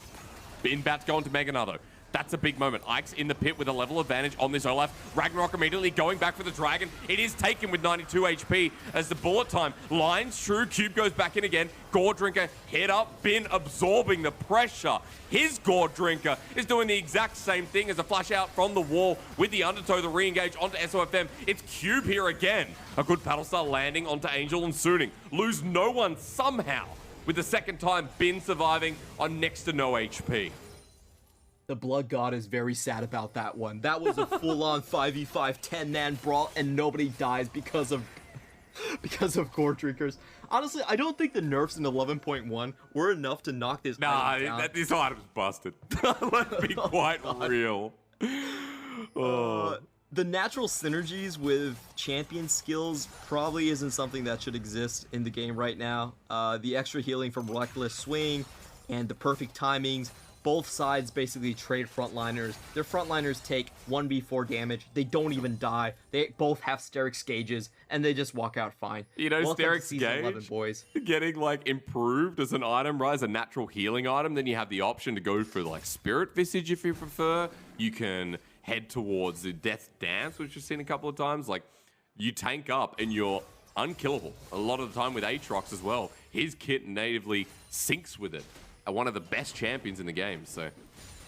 Speaker 1: Bin about to go into Mega Nado. That's a big moment. Ike's in the pit with a level advantage on this Olaf. Ragnarok immediately going back for the Dragon. It is taken with 92 HP as the bullet time lines true. Cube goes back in again. Gore Drinker head up. Bin absorbing the pressure. His Gore Drinker is doing the exact same thing as a flash out from the wall with the undertow, the re-engage onto SofM. It's Cube here again. A good Paddlestar landing onto Angel and Suning. Lose no one somehow with the second time Bin surviving on next to no HP.
Speaker 2: The Blood God is very sad about that one. That was a full-on 5v5 10-man brawl, and nobody dies because of Gore Drinkers. Honestly, I don't think the nerfs in 11.1 were enough to knock this item down.
Speaker 1: This item's busted. Let's be quite real.
Speaker 2: The natural synergies with champion skills probably isn't something that should exist in the game right now. The extra healing from Reckless Swing and the perfect timings. Both sides basically trade frontliners. Their frontliners take 1v4 damage. They don't even die. They both have Hysterics gauges, and they just walk out fine.
Speaker 1: You know, Hysterics gauge
Speaker 2: 11, boys.
Speaker 1: Getting like improved as an item, right? As a natural healing item. Then you have the option to go for like Spirit Visage if you prefer. You can head towards the Death Dance, which we've seen a couple of times. Like you tank up and you're unkillable. A lot of the time with Aatrox as well. His kit natively syncs with it. One of the best champions in the game. So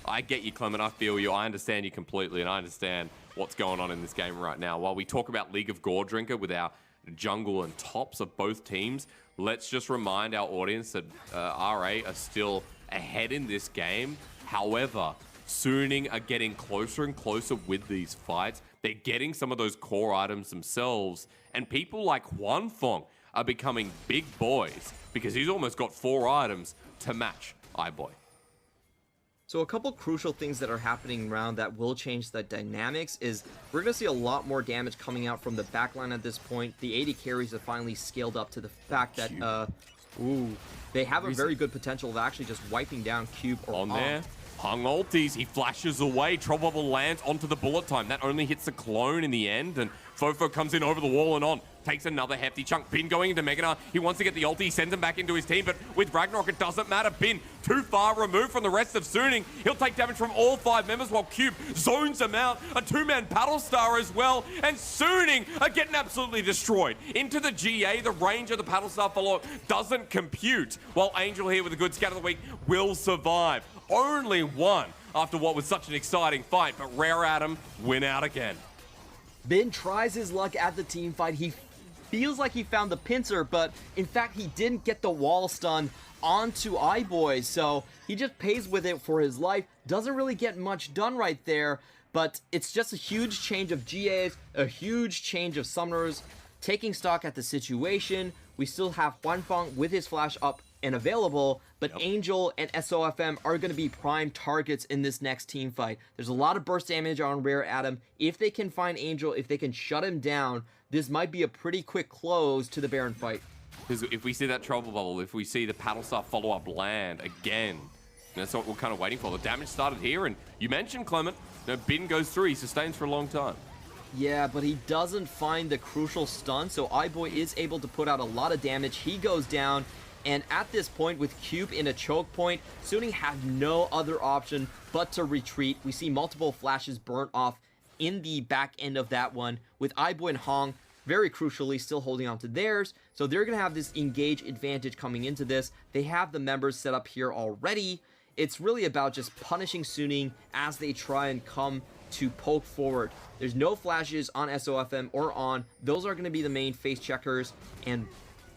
Speaker 1: I get you, Clement. I feel you. I understand you completely, and I understand what's going on in this game right now. While we talk about League of Gore Drinker with our jungle and tops of both teams, let's just remind our audience that RA are still ahead in this game. However, Suning are getting closer and closer with these fights. They're getting some of those core items themselves, and people like Huanfeng are becoming big boys because he's almost got 4 items to match iBoy.
Speaker 2: So a couple crucial things that are happening around that will change the dynamics is we're going to see a lot more damage coming out from the backline at this point. The AD carries have finally scaled up to the fact that they have a very good potential of actually just wiping down Cube or
Speaker 1: on there. Hung ulties, he flashes away, Trouble Bubble lands onto the bullet time. That only hits the clone in the end, and FoFo comes in over the wall and on. Takes another hefty chunk. Bin going into Gnar. He wants to get the ulti, he sends him back into his team, but with Ragnarok, it doesn't matter. Bin too far removed from the rest of Suning. He'll take damage from all 5 members while Cube zones him out. A 2-man Paddle Star as well, and Suning are getting absolutely destroyed. Into the GA, the range of the Paddle Star follow doesn't compute, while Angel here with a good scat of the week will survive. Only one after what was such an exciting fight, but Rare Adam win out again.
Speaker 2: Bin tries his luck at the team fight. He feels like he found the pincer, but in fact he didn't get the wall stun onto iBoy, so he just pays with it for his life. Doesn't really get much done right there, but it's just a huge change of GAs, a huge change of summoners. Taking stock at the situation, we still have Huanfeng with his flash up and available, but Angel and SofM are going to be prime targets in this next team fight. There's a lot of burst damage on Rare Adam. If they can find Angel, if they can shut him down, this might be a pretty quick close to the Baron fight.
Speaker 1: Because if we see that Trouble Bubble, if we see the Paddle Star follow-up land again, that's what we're kind of waiting for. The damage started here, and you mentioned Clement. Bin goes through, he sustains for a long time.
Speaker 2: Yeah, but he doesn't find the crucial stun, so iBoy is able to put out a lot of damage. He goes down, and at this point, with Cube in a choke point, Suning had no other option but to retreat. We see multiple flashes burnt off in the back end of that one, with iBoy and Hong very crucially still holding on to theirs. So they're going to have this engage advantage coming into this. They have the members set up here already. It's really about just punishing Suning as they try and come to poke forward. There's no flashes on SofM or on. Those are going to be the main face checkers, and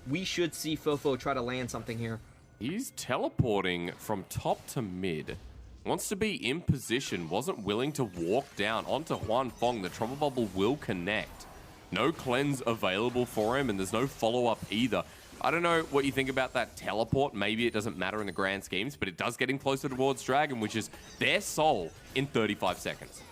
Speaker 2: we should see FoFo try to land something here.
Speaker 1: He's teleporting from top to mid. Wants to be in position. Wasn't willing to walk down onto Huanfeng. The Trouble Bubble will connect. No cleanse available for him, and there's no follow-up either. I don't know what you think about that teleport. Maybe it doesn't matter in the grand schemes, but it does get him closer towards Dragon, which is their soul in 35 seconds.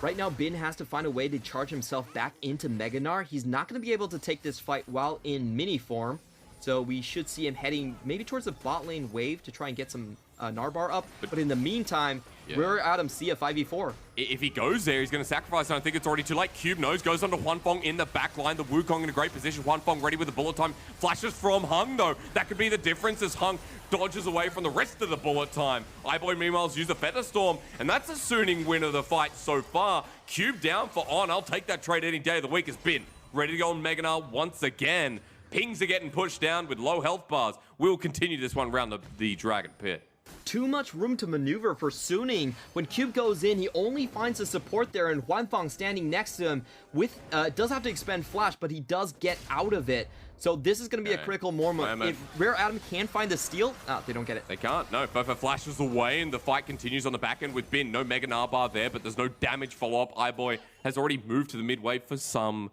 Speaker 2: Right now, Bin has to find a way to charge himself back into Gnar. He's not going to be able to take this fight while in mini form, so we should see him heading maybe towards the bot lane wave to try and get some Narbar up. But in the meantime, Rare Adam see a 5v4.
Speaker 1: If he goes there, he's going to sacrifice, and I think it's already too late. Cube knows, goes onto Huanfeng in the back line. The Wukong in a great position. Huanfeng ready with the bullet time. Flashes from Hung, though. That could be the difference as Hung dodges away from the rest of the bullet time. iBoy, meanwhile, has used a Feather Storm, and that's a Suning win of the fight so far. Cube down for On. I'll take that trade any day of the week. Has been ready to go on Gnar once again. Pings are getting pushed down with low health bars. We'll continue this one around the Dragon Pit.
Speaker 2: Too much room to maneuver for Suning. When Cube goes in, he only finds the support there, and Huanfeng standing next to him with does have to expend flash, but he does get out of it. So this is going to be a critical moment. If Rare Adam can find the steal, they don't get it.
Speaker 1: They can't. No, FoFo flashes away, and the fight continues on the back end with Bin. No Gnar bar there, but there's no damage follow-up. iBoy has already moved to the mid wave for some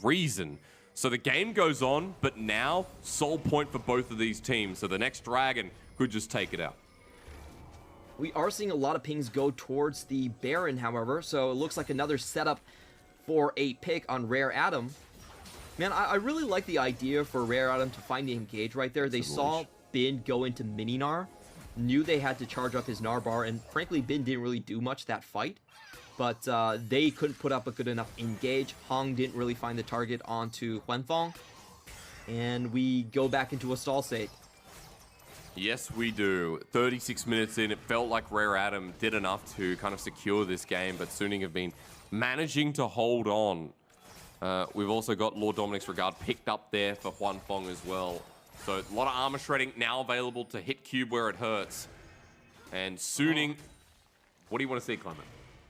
Speaker 1: reason. So the game goes on, but now soul point for both of these teams. So the next Dragon could just take it out.
Speaker 2: We are seeing a lot of pings go towards the Baron, however, so it looks like another setup for a pick on Rare Adam. Man, I really like the idea for Rare Adam to find the engage right there. They saw Bin go into mini Gnar, knew they had to charge up his Gnar bar, and frankly, Bin didn't really do much that fight. But they couldn't put up a good enough engage. Hong didn't really find the target onto Huanfeng. And we go back into a stall state.
Speaker 1: Yes, we do. 36 minutes in, it felt like Rare Adam did enough to kind of secure this game, but Suning have been managing to hold on. We've also got Lord Dominic's Regard picked up there for Huanfeng as well. So a lot of armor shredding now available to hit Cube where it hurts. And Suning, what do you want to see, Clement?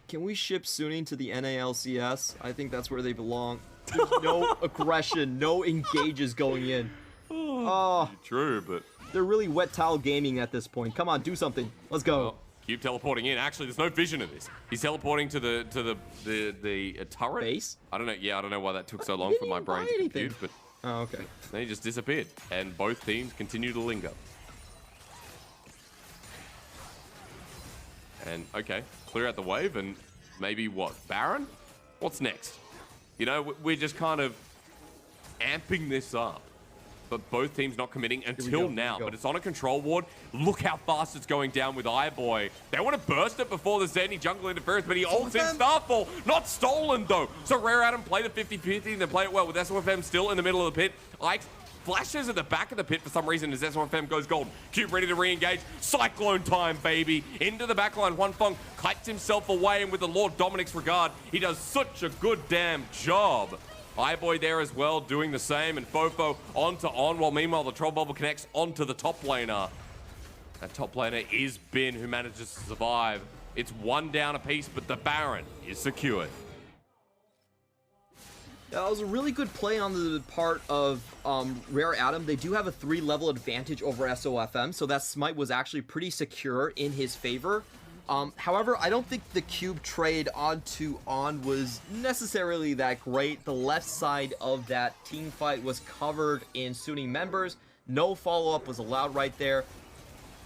Speaker 2: Can we ship Suning to the NALCS? I think that's where they belong. There's no aggression, no engages going in. Oh,
Speaker 1: true, but
Speaker 2: they're really wet towel gaming at this point. Come on, do something. Let's go.
Speaker 1: Cube teleporting in. Actually, there's no vision of this. He's teleporting to the turret.
Speaker 2: Base?
Speaker 1: I don't know. Yeah, I don't know why that took so long for my brain to compute, but
Speaker 2: oh, okay.
Speaker 1: Then he just disappeared, and both teams continue to linger. And okay, clear out the wave, and maybe what? Baron? What's next? You know, we're just kind of amping this up. But both teams not committing until now. But it's on a control ward. Look how fast it's going down with iBoy. They want to burst it before there's any jungle interference, but he ults in Starfall. Not stolen, though. So Rare Adam play the 50-50 and they play it well with SofM still in the middle of the pit. Ike flashes at the back of the pit for some reason as SofM goes gold. Cube ready to re-engage. Cyclone time, baby. Into the backline. Huanfeng kites himself away, and with the Lord Dominic's Regard, he does such a good damn job. iBoy there as well, doing the same, and FoFo on to on, while meanwhile the Troll Bubble connects onto the top laner. That top laner is Bin, who manages to survive. It's one down apiece, but the Baron is secured.
Speaker 2: Yeah, that was a really good play on the part of Rare Adam. They do have a 3-level advantage over SofM, so that smite was actually pretty secure in his favor. However, I don't think the Cube trade onto On was necessarily that great. The left side of that team fight was covered in Suning members. No follow-up was allowed right there.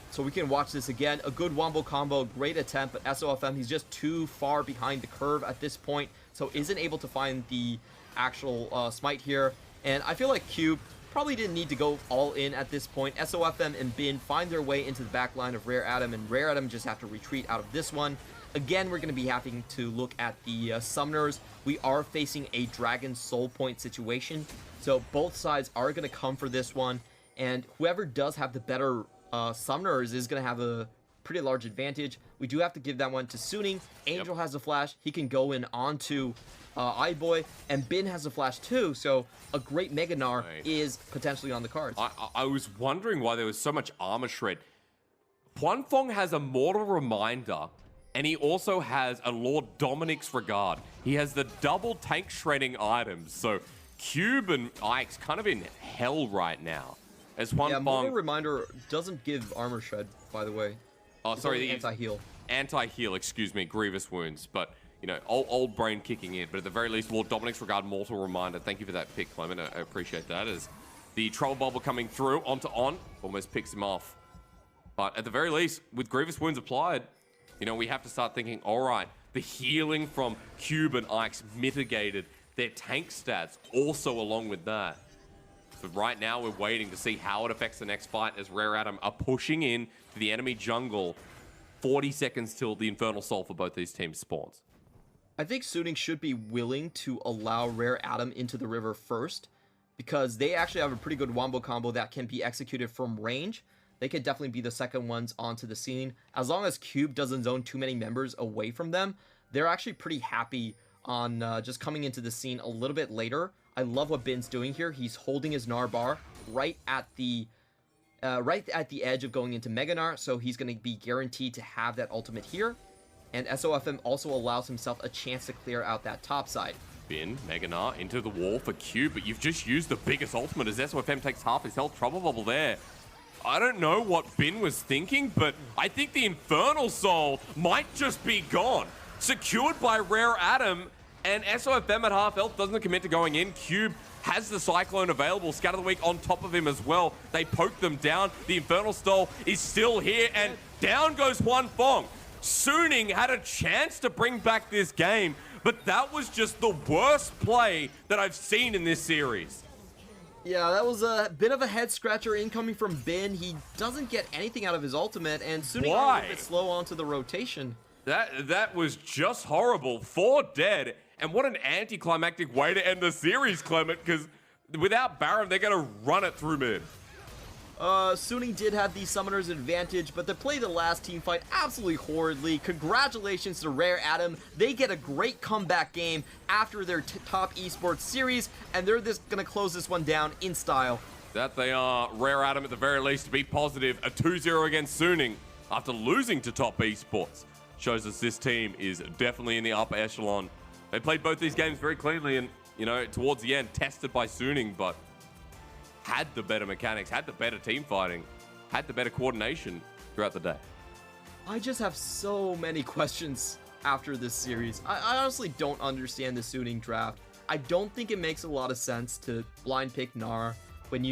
Speaker 2: So we can watch this again. A good wombo combo, great attempt, but SofM, he's just too far behind the curve at this point, so isn't able to find the actual smite here. And I feel like Cube probably didn't need to go all in at this point. SofM and Bin find their way into the back line of Rare Adam, and Rare Adam just have to retreat out of this one. Again, we're going to be having to look at the summoners. We are facing a Dragon Soul Point situation, so both sides are going to come for this one, and whoever does have the better summoners is going to have a pretty large advantage. We do have to give that one to Suning. Angel has a flash. He can go in onto iBoy, and Bin has a flash too, so a great Mega Gnar is potentially on the cards.
Speaker 1: I was wondering why there was so much armor shred. Huanfeng has a Mortal Reminder, and he also has a Lord Dominic's Regard. He has the double tank shredding items, so Cube and Ike's kind of in hell right now. As Huanfeng...
Speaker 2: Yeah, Mortal Reminder doesn't give armor shred, by the way.
Speaker 1: Oh, sorry, the
Speaker 2: anti-heal.
Speaker 1: Anti-heal, excuse me, grievous wounds, but... You know, old brain kicking in, but at the very least, Lord Dominic's Regard, Mortal Reminder. Thank you for that pick, Clement. I appreciate that. As the Trouble Bubble coming through onto On, almost picks him off. But at the very least, with Grievous Wounds applied, you know, we have to start thinking, all right, the healing from Cube and Ike's mitigated their tank stats also along with that. But right now, we're waiting to see how it affects the next fight as Rare Adam are pushing in to the enemy jungle. 40 seconds till the Infernal Soul for both these teams spawns.
Speaker 2: I think Suning should be willing to allow Rare Adam into the river first, because they actually have a pretty good wombo combo that can be executed from range. They could definitely be the second ones onto the scene. As long as Cube doesn't zone too many members away from them, they're actually pretty happy on just coming into the scene a little bit later. I love what Bin's doing here. He's holding his Gnar bar right at the edge of going into Mega Gnar, so he's going to be guaranteed to have that ultimate here. And SofM also allows himself a chance to clear out that top side.
Speaker 1: Bin, Mega Gnar into the wall for Cube, but you've just used the biggest ultimate as SofM takes half his health. Trouble Bubble there. I don't know what Bin was thinking, but I think the Infernal Soul might just be gone. Secured by Rare Adam, and SofM at half health doesn't commit to going in. Cube has the Cyclone available. Scatter the Weak on top of him as well. They poke them down. The Infernal Soul is still here, and down goes Huanfeng. Suning had a chance to bring back this game, but that was just the worst play that I've seen in this series.
Speaker 2: Yeah, that was a bit of a head scratcher incoming from Bin. He doesn't get anything out of his ultimate, and Suning is a bit slow onto the rotation.
Speaker 1: That was just horrible. 4 dead, and what an anticlimactic way to end the series, Clement, because without Baron, they're going to run it through mid.
Speaker 2: Suning did have the summoner's advantage, but they played the last team fight absolutely horridly. Congratulations to Rare Atom. They get a great comeback game after their top esports series, and they're just gonna close this one down in style.
Speaker 1: That they are. Rare Atom, at the very least, to be positive. A 2-0 against Suning after losing to top esports shows us this team is definitely in the upper echelon. They played both these games very cleanly and, you know, towards the end, tested by Suning, but had the better mechanics, had the better team fighting, had the better coordination throughout the day.
Speaker 2: I just have so many questions after this series. I honestly don't understand the Suning draft. I don't think it makes a lot of sense to blind pick Gnar when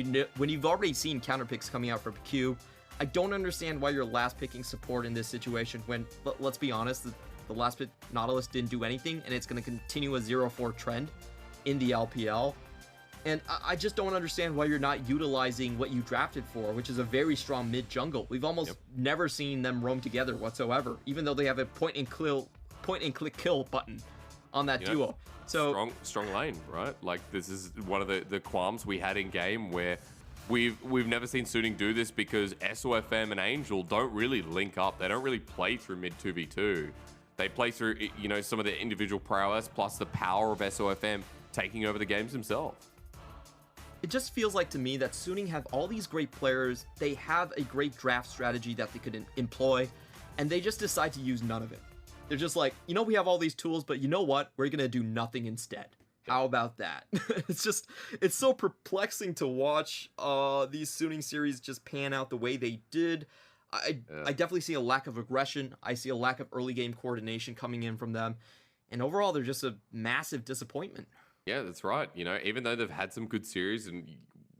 Speaker 2: you've already seen counter picks coming out from Q. I don't understand why you're last picking support in this situation when, let's be honest, the last pick Nautilus didn't do anything, and it's going to continue a 0-4 trend in the LPL. And I just don't understand why you're not utilizing what you drafted for, which is a very strong mid jungle. We've almost never seen them roam together whatsoever, even though they have a point and click kill button on that duo. So
Speaker 1: strong lane, right? Like, this is one of the qualms we had in game where we've never seen Suning do this, because SofM and Angel don't really link up. They don't really play through mid 2v2. They play through, you know, some of their individual prowess plus the power of SofM taking over the games themselves.
Speaker 2: It just feels like to me that Suning have all these great players, they have a great draft strategy that they could employ, and they just decide to use none of it. They're just like, you know, we have all these tools, but you know what? We're gonna do nothing instead. How about that? It's so perplexing to watch these Suning series just pan out the way they did. I definitely see a lack of aggression. I see a lack of early game coordination coming in from them. And overall, they're just a massive disappointment.
Speaker 1: Yeah, that's right. You know, even though they've had some good series, and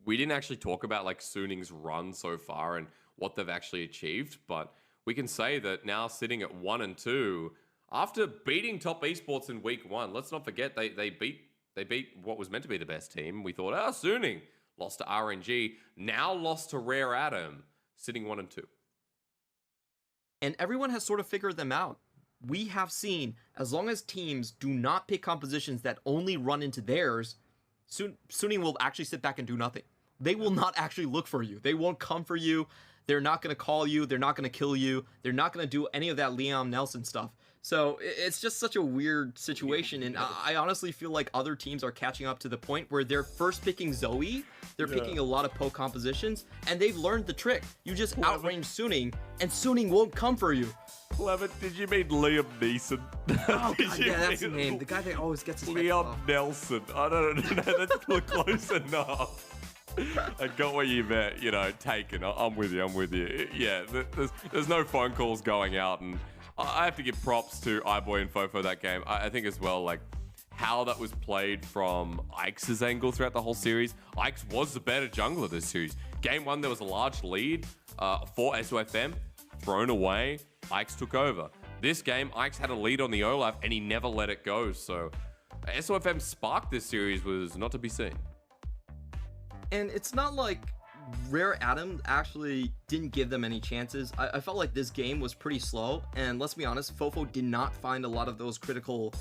Speaker 1: we didn't actually talk about like Suning's run so far and what they've actually achieved, but we can say that now sitting at 1-2 after beating top esports in week 1. Let's not forget they beat what was meant to be the best team. We thought, Suning lost to RNG, now lost to Rare Atom, sitting 1-2.
Speaker 2: And everyone has sort of figured them out. We have seen, as long as teams do not pick compositions that only run into theirs, Suning will actually sit back and do nothing. They will not actually look for you. They won't come for you. They're not going to call you. They're not going to kill you. They're not going to do any of that Liam Nelson stuff. So it's just such a weird situation. And I honestly feel like other teams are catching up to the point where they're first picking Zoe. They're picking a lot of poke compositions, and they've learned the trick. You just outrange Suning, and Suning won't come for you.
Speaker 1: Clement, did you mean Liam Neeson?
Speaker 2: Oh, God, yeah, that's the name. The guy that always gets his
Speaker 1: Liam Nelson. I don't know. That's not close enough. I got what you meant, you know, taken. I'm with you. Yeah, there's no phone calls going out, and I have to give props to iBoy and FoFo that game. I think as well, like, how that was played from Ike's angle throughout the whole series. Ike's was the better jungler this series. Game 1, there was a large lead for SofM, thrown away. Ike's took over. This game, Ike's had a lead on the Olaf, and he never let it go. So SofM's spark this series was not to be seen.
Speaker 2: And it's not like Rare Atom actually didn't give them any chances. I felt like this game was pretty slow, and let's be honest, FoFo did not find a lot of those critical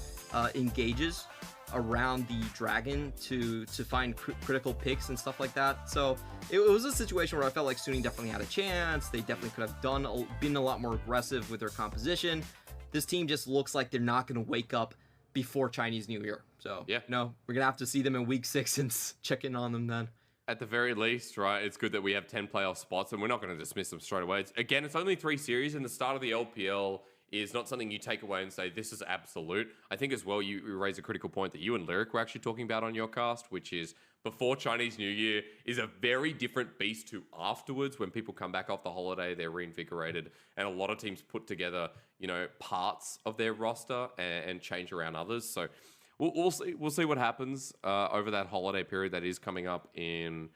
Speaker 2: engages around the dragon to find critical picks and stuff like that. So it was a situation where I felt like Suning definitely had a chance. They definitely could have been a lot more aggressive with their composition. This team just looks like they're not going to wake up before Chinese New Year. So yeah, no, we're going to have to see them in week 6 and check in on them then.
Speaker 1: At the very least, right, it's good that we have 10 playoff spots, and we're not going to dismiss them straight away. It's only 3 series, and the start of the LPL is not something you take away and say, this is absolute. I think as well, you raise a critical point that you and Lyric were actually talking about on your cast, which is before Chinese New Year is a very different beast to afterwards. When people come back off the holiday, they're reinvigorated, and a lot of teams put together, you know, parts of their roster and change around others. So we'll see what happens over that holiday period that is coming up in